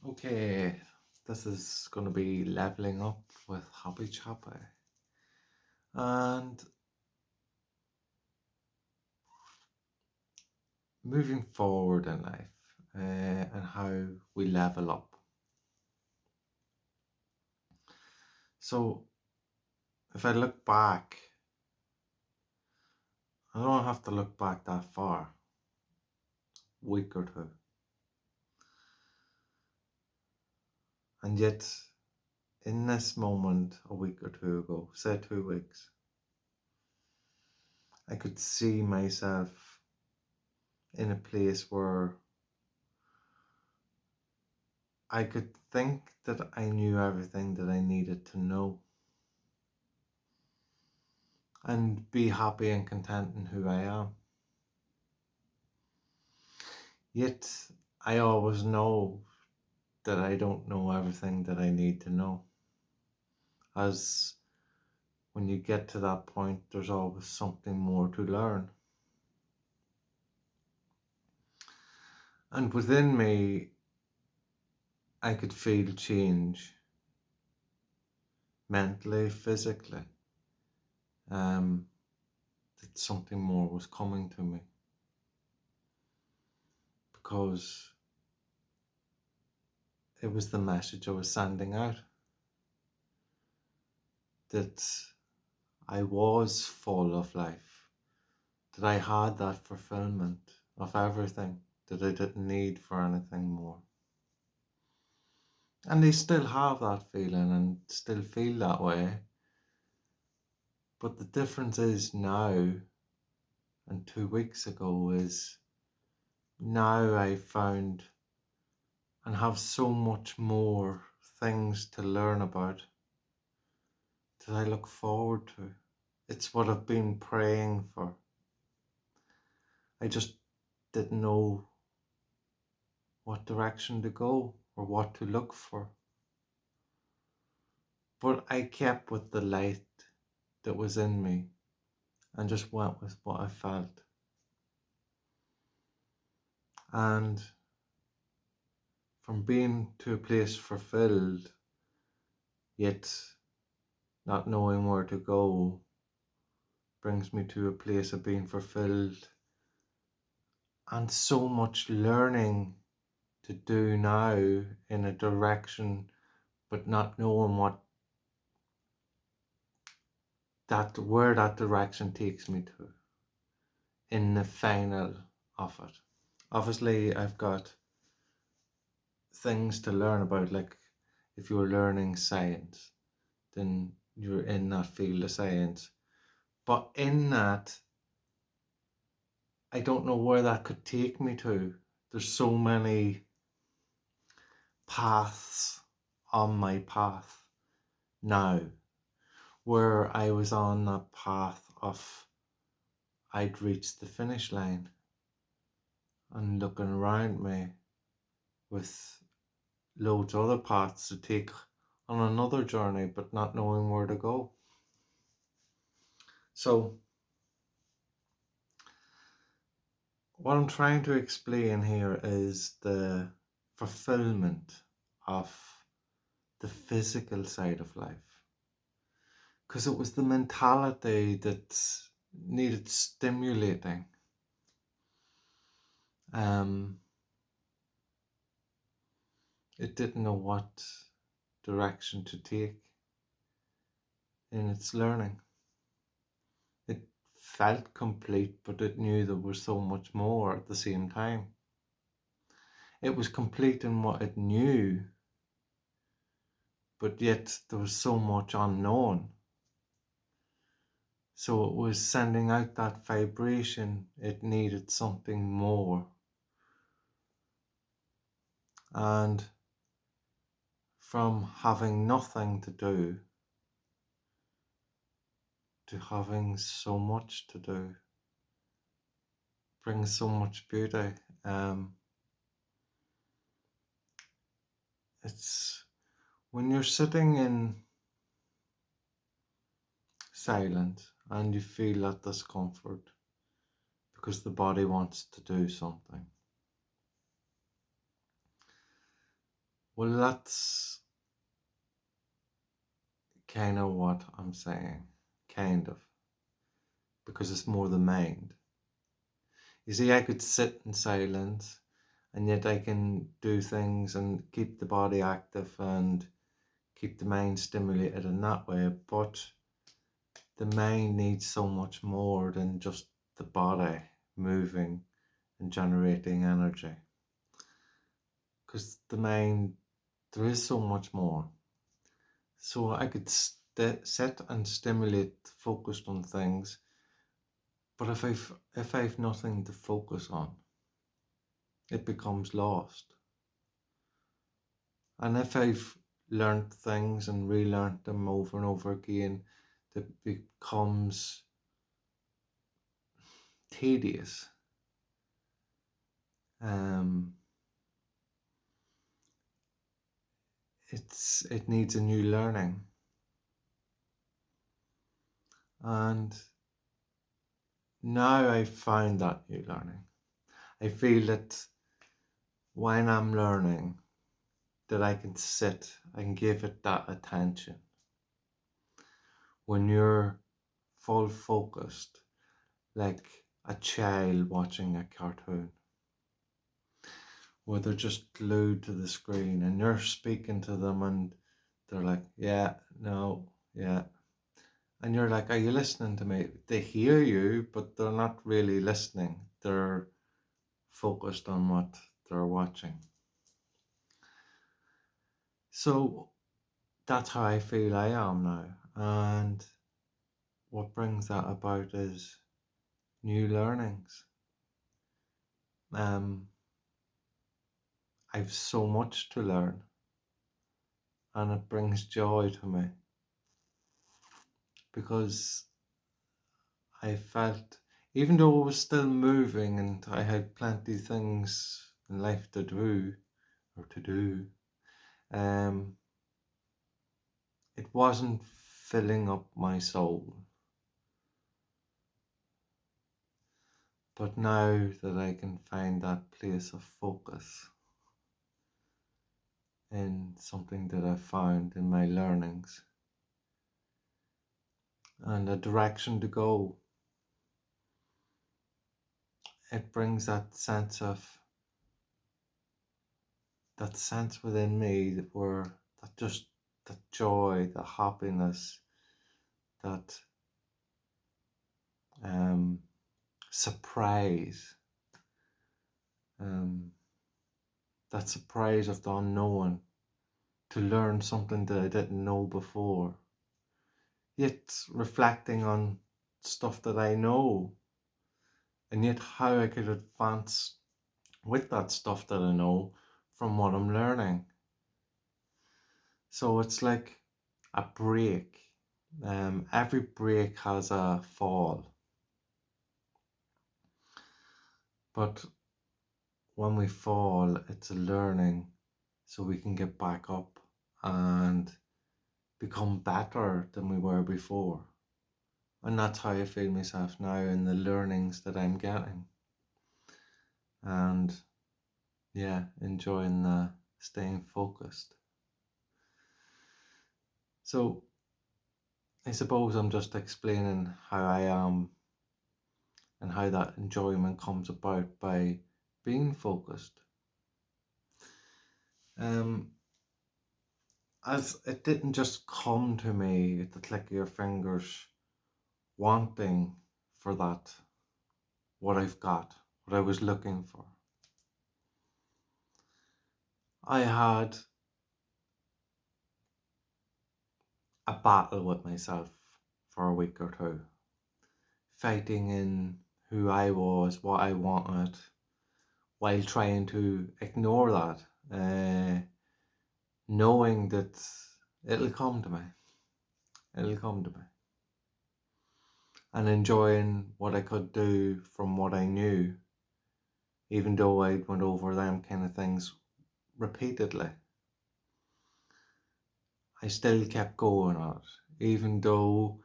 Okay, this is going to be leveling up with Hobby Choppy and moving forward in life and how we level up. So, if I look back, I don't have to look back that far, week or two, and yet in this moment, a week or two ago, say 2 weeks, I could see myself in a place where I could think that I knew everything that I needed to know and be happy and content in who I am. Yet I always know that I don't know everything that I need to know. As when you get to that point, there's always something more to learn. And within me, I could feel change mentally, physically, that something more was coming to me because it was the message I was sending out that I was full of life, that I had that fulfillment of everything, that I didn't need for anything more. And they still have that feeling and still feel that way. But the difference is now and 2 weeks ago is now I found and have so much more things to learn about that I look forward to. It's what I've been praying for. I just didn't know what direction to go or what to look for. But I kept with the light that was in me and just went with what I felt. And from being to a place fulfilled, yet not knowing where to go, brings me to a place of being fulfilled and so much learning to do now in a direction, but not knowing where that direction takes me to in the final of it. Obviously, I've got things to learn about, like if you're learning science, then you're in that field of science. But in that, I don't know where that could take me to. There's so many paths on my path now, where I was on that path of I'd reached the finish line and looking around me with loads of other paths to take on another journey, but not knowing where to go. So, what I'm trying to explain here is the fulfillment of the physical side of life. Because it was the mentality that needed stimulating. Um, it didn't know what direction to take in its learning. It felt complete, but it knew there was so much more at the same time. It was complete in what it knew, but yet there was so much unknown. So it was sending out that vibration. It needed something more. And from having nothing to do to having so much to do brings so much beauty. It's when you're sitting in silence and you feel that discomfort because the body wants to do something. Well, that's kind of what I'm saying, kind of, because it's more the mind. You see, I could sit in silence and yet I can do things and keep the body active and keep the mind stimulated in that way. But the mind needs so much more than just the body moving and generating energy. Because the mind, there is so much more. So I could sit and stimulate, focused on things. But if I've nothing to focus on, it becomes lost. And if I've learned things and relearned them over and over again, it becomes tedious. Um, it needs a new learning. And now I've found that new learning. I feel that when I'm learning, that I can sit and give it that attention. When you're full focused, like a child watching a cartoon, where they're just glued to the screen and you're speaking to them and they're like, yeah, no, yeah. And you're like, are you listening to me? They hear you, but they're not really listening. They're focused on what they're watching. So that's how I feel I am now. And what brings that about is new learnings. I've so much to learn, and it brings joy to me because I felt, even though I was still moving and I had plenty of things in life to do, um, it wasn't filling up my soul. But now that I can find that place of focus in something that I found in my learnings and a direction to go, it brings that sense within me where that just the joy, the happiness, that surprise, um, that surprise of the unknown, to learn something that I didn't know before, yet reflecting on stuff that I know, and yet how I could advance with that stuff that I know from what I'm learning. So it's like a break. Every break has a fall, but when we fall, it's a learning so we can get back up and become better than we were before. And that's how I feel myself now in the learnings that I'm getting. And yeah, enjoying the staying focused. So I suppose I'm just explaining how I am and how that enjoyment comes about by being focused. As it didn't just come to me at the click of your fingers, wanting for that, what I've got, what I was looking for. I had a battle with myself for a week or two, fighting in who I was, what I wanted, while trying to ignore that, knowing that it'll come to me, it'll come to me, and enjoying what I could do from what I knew, even though I went over them kind of things repeatedly. I still kept going on it, even though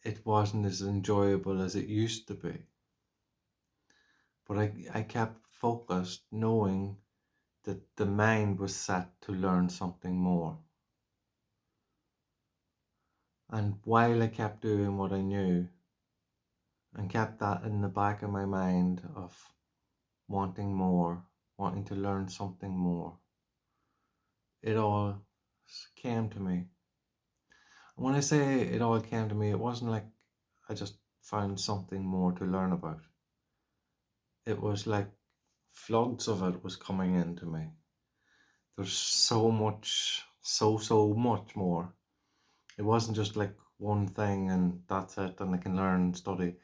it wasn't as enjoyable as it used to be. But I kept focused, knowing that the mind was set to learn something more. And while I kept doing what I knew and kept that in the back of my mind of wanting more, wanting to learn something more, it all came to me. And when I say it all came to me, it wasn't like I just found something more to learn about. It was like floods of it was coming into me. There's so much, so much more. It wasn't just like one thing and that's it and I can learn and study.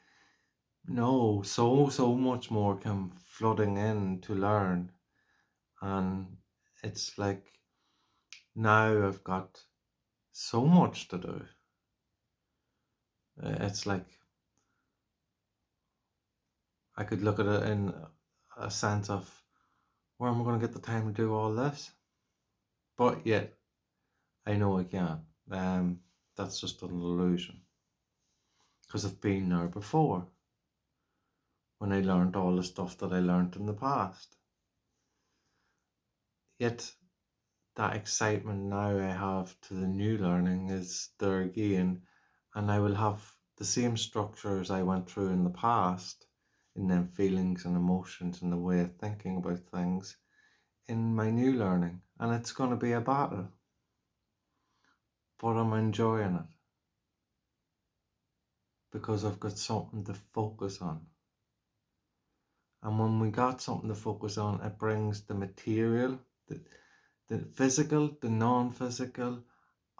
No, so much more came flooding in to learn. And it's like now I've got so much to do. It's like I could look at it in a sense of where am I going to get the time to do all this? But yet I know I can. That's just an illusion because I've been there before when I learned all the stuff that I learned in the past. Yet that excitement now I have to the new learning is there again, and I will have the same structures I went through in the past, in them feelings and emotions and the way of thinking about things in my new learning. And it's going to be a battle, but I'm enjoying it because I've got something to focus on. And when we got something to focus on, it brings the material, the physical, the non-physical,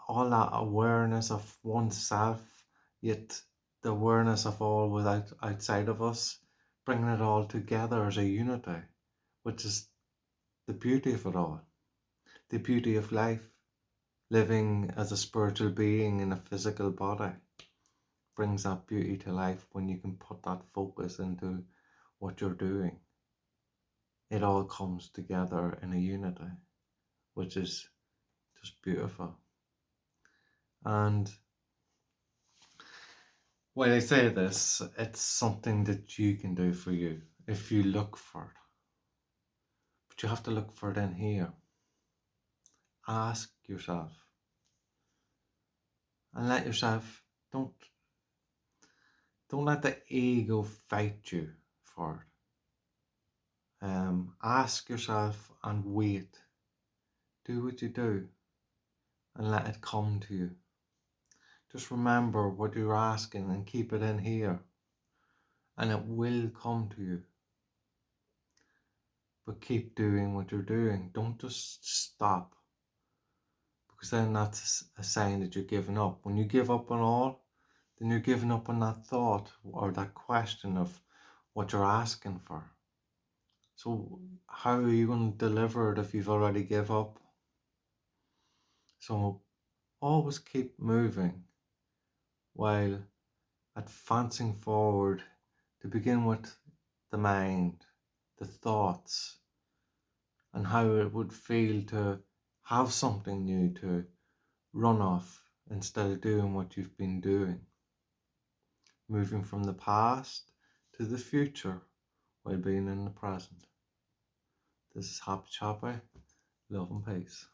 all that awareness of oneself, yet the awareness of all without outside of us, bringing it all together as a unity, which is the beauty of it all, the beauty of life, living as a spiritual being in a physical body brings that beauty to life when you can put that focus into what you're doing. It all comes together in a unity, which is just beautiful. And when I say this, it's something that you can do for you if you look for it. But you have to look for it in here. Ask yourself. And let yourself, don't let the ego fight you for it. Ask yourself and wait. Do what you do and let it come to you. Just remember what you're asking and keep it in here. And it will come to you. But keep doing what you're doing. Don't just stop. Because then that's a sign that you're giving up. When you give up on all, then you're giving up on that thought or that question of what you're asking for. So how are you going to deliver it if you've already give up? So always keep moving while advancing forward to begin with the mind, the thoughts, and how it would feel to have something new to run off instead of doing what you've been doing. Moving from the past to the future while being in the present. This is Happy Chappy. Love and peace.